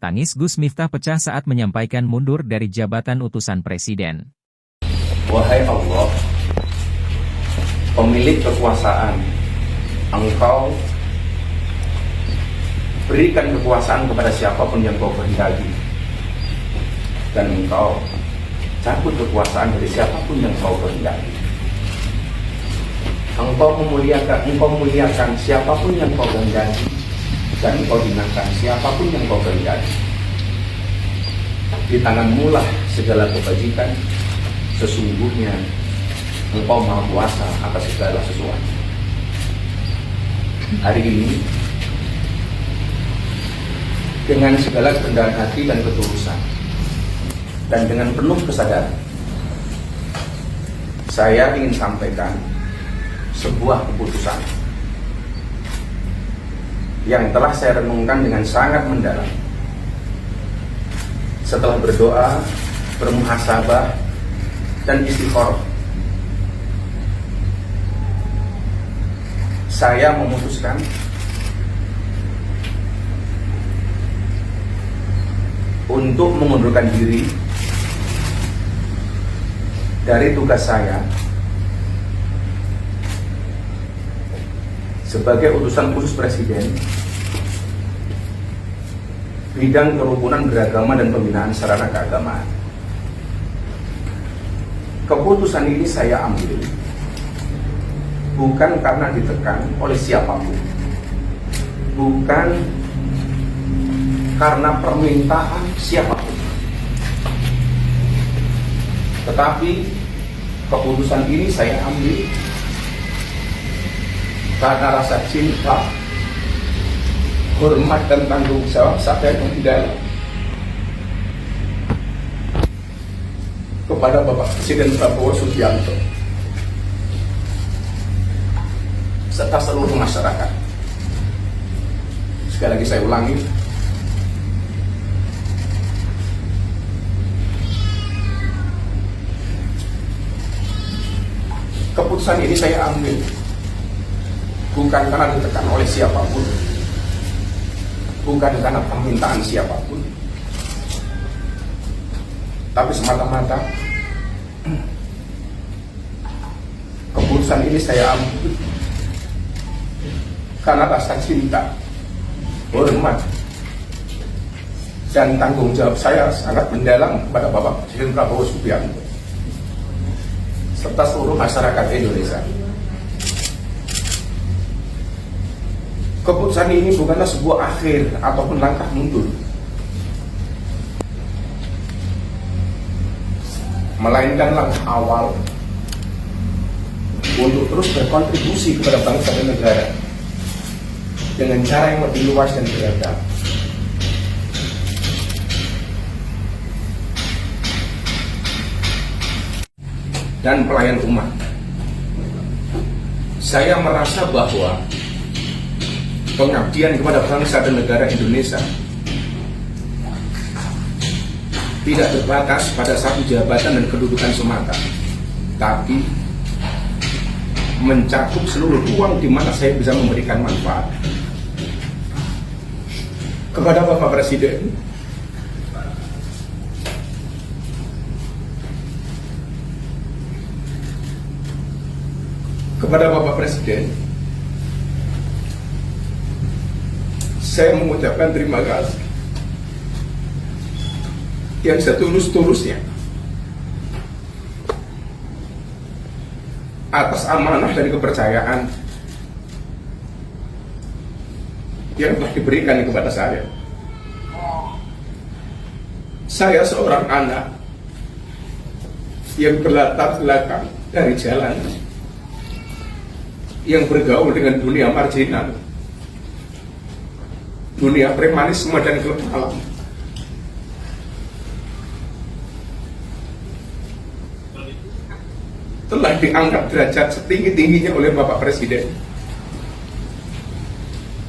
Tangis Gus Miftah pecah saat menyampaikan mundur dari jabatan utusan presiden. Wahai Allah, pemilik kekuasaan, Engkau berikan kekuasaan kepada siapapun yang Kau kehendaki, dan Engkau cabut kekuasaan dari siapapun yang Kau kehendaki. Engkau muliakan siapapun yang Kau kehendaki, dan Engkau hinakan siapapun yang Kau kehendaki. Di tangan-Mu lah segala kebajikan, sesungguhnya Engkau Maha Kuasa atas segala sesuatu. Hari ini, dengan segala kerendahan hati dan ketulusan, dan dengan penuh kesadaran, saya ingin sampaikan sebuah keputusan yang telah saya renungkan dengan sangat mendalam. Setelah berdoa, bermuhasabah, dan istikharah, saya memutuskan untuk mengundurkan diri dari tugas saya sebagai utusan khusus Presiden bidang kerukunan beragama dan pembinaan sarana keagamaan. Keputusan ini saya ambil bukan karena ditekan oleh siapapun, bukan karena permintaan siapapun, tetapi keputusan ini saya ambil karena rasa cinta, hormat, dan tanggung jawab saya yang dalam kepada Bapak Presiden Prabowo Subianto serta seluruh masyarakat. Sekali lagi saya ulangi, keputusan ini saya ambil bukan karena ditekan oleh siapapun, bukan karena permintaan siapapun, tapi semata-mata keputusan ini saya ambil karena rasa cinta, hormat, dan tanggung jawab saya sangat mendalam kepada Bapak Presiden Prabowo Subianto serta seluruh masyarakat Indonesia. Keputusan ini bukanlah sebuah akhir ataupun langkah mundur, melainkan langkah awal untuk terus berkontribusi kepada bangsa dan negara dengan cara yang lebih luas dan beragam. Dan pelayan umat. Saya merasa bahwa pengabdian kepada bangsa dan negara Indonesia tidak terbatas pada satu jabatan dan kedudukan semata, tapi mencakup seluruh ruang di mana saya bisa memberikan manfaat. Kepada Bapak Presiden, saya mengucapkan terima kasih yang setulus-tulusnya atas amanah dan kepercayaan yang telah diberikan kepada saya. Saya seorang anak yang berlatar belakang dari jalan, yang bergaul dengan dunia marginal, dunia premanisme dan klub malam. Telah diangkat derajat setinggi-tingginya oleh Bapak Presiden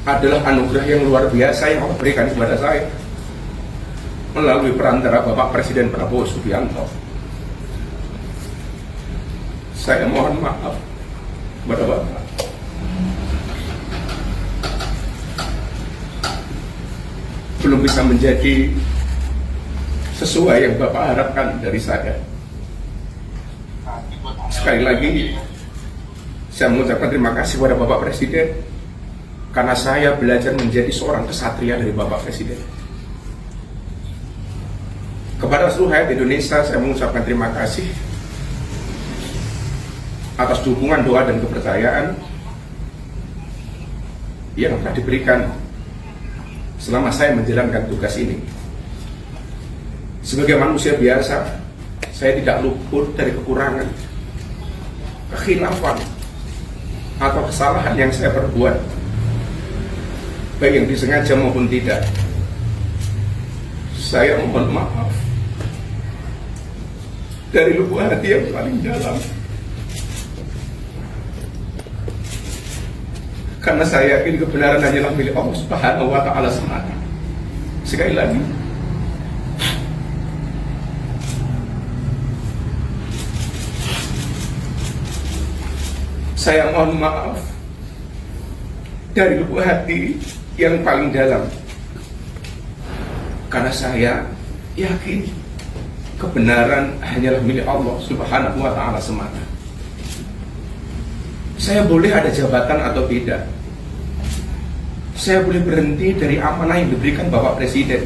adalah anugerah yang luar biasa yang Allah berikan kepada saya melalui perantara Bapak Presiden Prabowo Subianto. Saya mohon maaf kepada Bapak. belum bisa menjadi sesuai yang Bapak harapkan dari saya. Sekali lagi, saya mengucapkan terima kasih kepada Bapak Presiden karena saya belajar menjadi seorang kesatria dari Bapak Presiden. Kepada seluruh rakyat Indonesia, saya mengucapkan terima kasih atas dukungan, doa, dan kepercayaan yang telah diberikan selama saya menjalankan tugas ini. Sebagai manusia biasa, saya tidak luput dari kekurangan, kekhilafan, atau kesalahan yang saya perbuat, baik yang disengaja maupun tidak. Saya mohon maaf dari lubuk hati yang paling dalam, karena saya yakin kebenaran hanyalah milik Allah Subhanahu wa Ta'ala semata. Sekali lagi, saya mohon maaf dari lubuk hati yang paling dalam, karena saya yakin kebenaran hanyalah milik Allah Subhanahu wa Ta'ala semata. Saya boleh ada jabatan atau tidak, saya boleh berhenti dari amanah yang diberikan Bapak Presiden,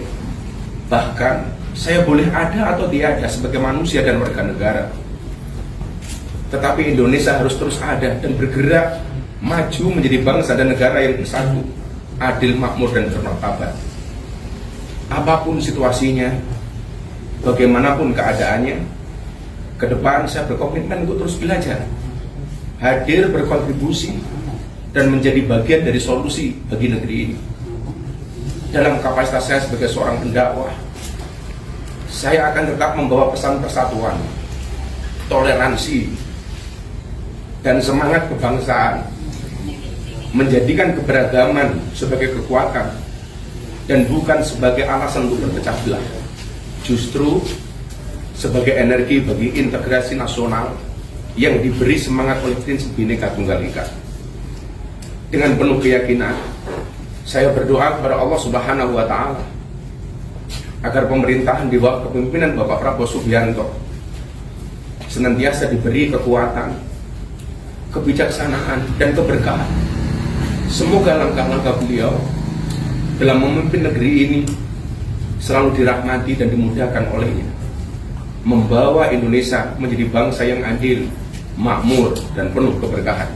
bahkan saya boleh ada atau tidak ada sebagai manusia dan warga negara. Tetapi Indonesia harus terus ada dan bergerak maju menjadi bangsa dan negara yang bersatu, adil, makmur, dan bermartabat. Apapun situasinya, bagaimanapun keadaannya, ke depan saya berkomitmen untuk terus belajar, hadir, berkontribusi, dan menjadi bagian dari solusi bagi negeri ini. Dalam kapasitas saya sebagai seorang pendakwah, saya akan tetap membawa pesan persatuan, toleransi, dan semangat kebangsaan, menjadikan keberagaman sebagai kekuatan dan bukan sebagai alasan untuk berpecah belah, justru sebagai energi bagi integrasi nasional yang diberi semangat oleh prinsip Bhinneka Tunggal Ika. Dengan penuh keyakinan, saya berdoa kepada Allah Subhanahu wa Ta'ala agar pemerintahan di bawah kepemimpinan Bapak Prabowo Subianto senantiasa diberi kekuatan, kebijaksanaan, dan keberkahan. Semoga langkah-langkah beliau dalam memimpin negeri ini selalu dirahmati dan dimudahkan olehnya, membawa Indonesia menjadi bangsa yang adil, makmur, dan penuh keberkahan.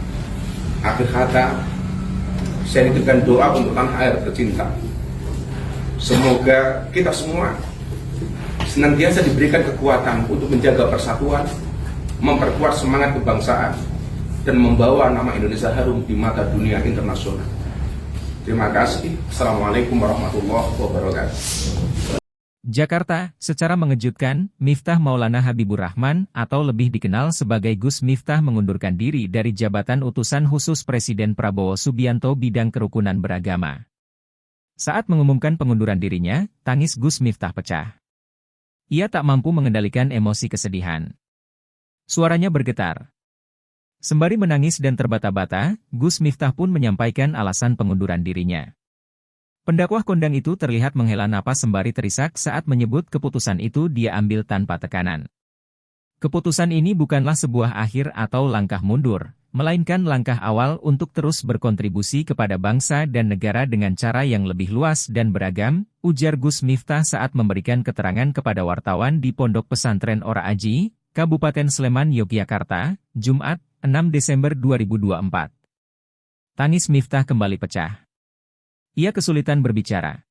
Akhir kata, saya nitipkan doa untuk tanah air tercinta. Semoga kita semua senantiasa diberikan kekuatan untuk menjaga persatuan, memperkuat semangat kebangsaan, dan membawa nama Indonesia harum di mata dunia internasional. Terima kasih. Assalamualaikum warahmatullahi wabarakatuh. Jakarta, secara mengejutkan, Miftah Maulana Habibur Rahman atau lebih dikenal sebagai Gus Miftah mengundurkan diri dari jabatan utusan khusus Presiden Prabowo Subianto bidang kerukunan beragama. Saat mengumumkan pengunduran dirinya, tangis Gus Miftah pecah. Ia tak mampu mengendalikan emosi kesedihan. Suaranya bergetar. Sembari menangis dan terbata-bata, Gus Miftah pun menyampaikan alasan pengunduran dirinya. Pendakwah kondang itu terlihat menghela napas sembari terisak saat menyebut keputusan itu dia ambil tanpa tekanan. Keputusan ini bukanlah sebuah akhir atau langkah mundur, melainkan langkah awal untuk terus berkontribusi kepada bangsa dan negara dengan cara yang lebih luas dan beragam, ujar Gus Miftah saat memberikan keterangan kepada wartawan di Pondok Pesantren Ora Aji, Kabupaten Sleman, Yogyakarta, Jumat, 6 Desember 2024. Tangis Miftah kembali pecah. Ia kesulitan berbicara.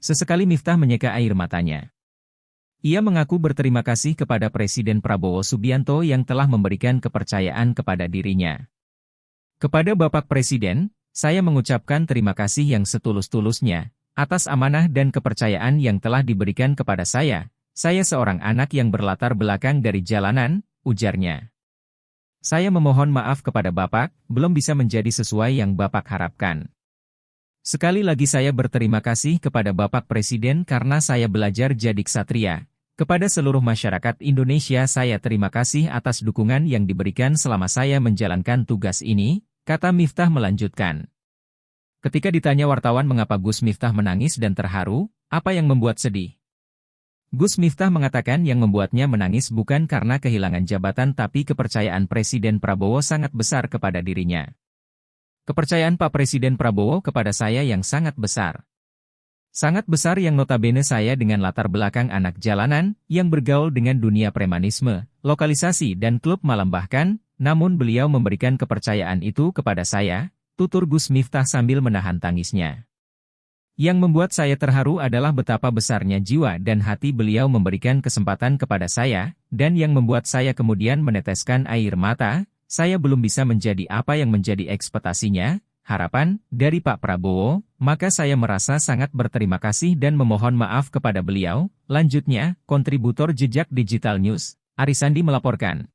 Sesekali Miftah menyeka air matanya. Ia mengaku berterima kasih kepada Presiden Prabowo Subianto yang telah memberikan kepercayaan kepada dirinya. Kepada Bapak Presiden, saya mengucapkan terima kasih yang setulus-tulusnya atas amanah dan kepercayaan yang telah diberikan kepada saya. Saya seorang anak yang berlatar belakang dari jalanan, ujarnya. Saya memohon maaf kepada Bapak, belum bisa menjadi sesuai yang Bapak harapkan. Sekali lagi saya berterima kasih kepada Bapak Presiden karena saya belajar jadi ksatria. Kepada seluruh masyarakat Indonesia saya terima kasih atas dukungan yang diberikan selama saya menjalankan tugas ini, kata Miftah melanjutkan. Ketika ditanya wartawan mengapa Gus Miftah menangis dan terharu, apa yang membuat sedih? Gus Miftah mengatakan yang membuatnya menangis bukan karena kehilangan jabatan tapi kepercayaan Presiden Prabowo sangat besar kepada dirinya. Kepercayaan Pak Presiden Prabowo kepada saya yang sangat besar. Sangat besar yang notabene saya dengan latar belakang anak jalanan, yang bergaul dengan dunia premanisme, lokalisasi dan klub malam bahkan, namun beliau memberikan kepercayaan itu kepada saya, tutur Gus Miftah sambil menahan tangisnya. Yang membuat saya terharu adalah betapa besarnya jiwa dan hati beliau memberikan kesempatan kepada saya, dan yang membuat saya kemudian meneteskan air mata, saya belum bisa menjadi apa yang menjadi ekspektasinya, harapan, dari Pak Prabowo, maka saya merasa sangat berterima kasih dan memohon maaf kepada beliau. Lanjutnya, kontributor Jejak Digital News, Arisandi melaporkan.